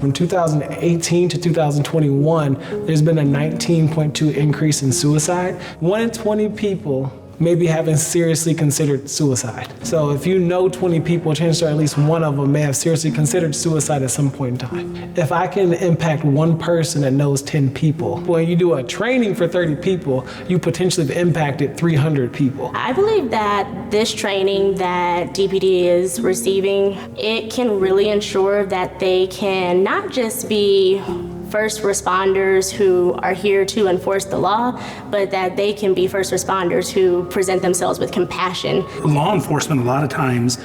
From 2018 to 2021, there's been a 19.2 increase in suicide. 1 in 20 people may be having seriously considered suicide. So if you know 20 people, chances are at least one of them may have seriously considered suicide at some point in time. If I can impact one person that knows 10 people, when you do a training for 30 people, you potentially have impacted 300 people. I believe that this training that DPD is receiving, it can really ensure that they can not just be first responders who are here to enforce the law, but that they can be first responders who present themselves with compassion. Law enforcement, a lot of times,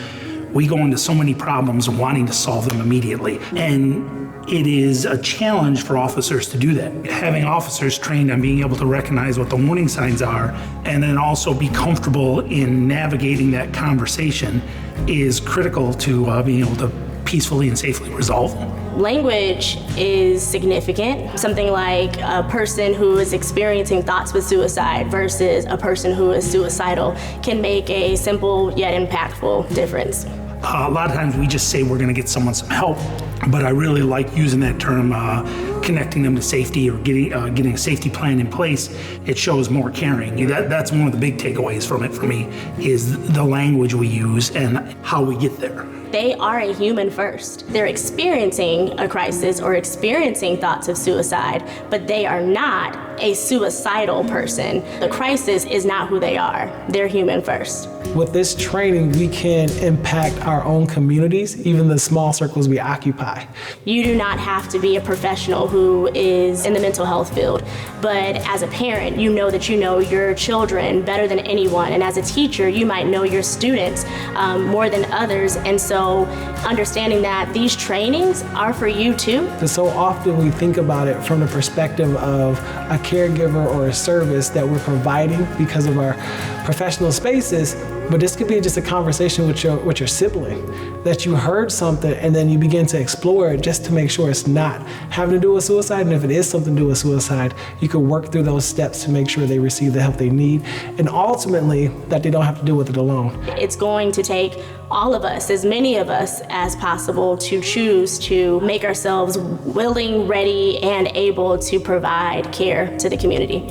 we go into so many problems wanting to solve them immediately. And it is a challenge for officers to do that. Having officers trained on being able to recognize what the warning signs are and then also be comfortable in navigating that conversation is critical to being able to peacefully and safely resolve them. Language is significant. Something like a person who is experiencing thoughts with suicide versus a person who is suicidal can make a simple yet impactful difference. A lot of times we just say we're going to get someone some help, but I really like using that term, connecting them to safety or getting a safety plan in place. It shows more caring. That's one of the big takeaways from it for me, is the language we use and how we get there. They are a human first. They're experiencing a crisis or experiencing thoughts of suicide, but they are not a suicidal person. The crisis is not who they are. They're human first. With this training, we can impact our own communities, even the small circles we occupy. You do not have to be a professional who is in the mental health field, but as a parent, you know that you know your children better than anyone, and as a teacher, you might know your students more than others, and so understanding that these trainings are for you too. So often we think about it from the perspective of a caregiver or a service that we're providing because of our professional spaces, but this could be just a conversation with your sibling, that you heard something and then you begin to explore it just to make sure it's not having to do with suicide, and if it is something to do with suicide, you could work through those steps to make sure they receive the help they need, and ultimately that they don't have to deal with it alone. It's going to take all of us, as many of us as possible, to choose to make ourselves willing, ready, and able to provide care to the community.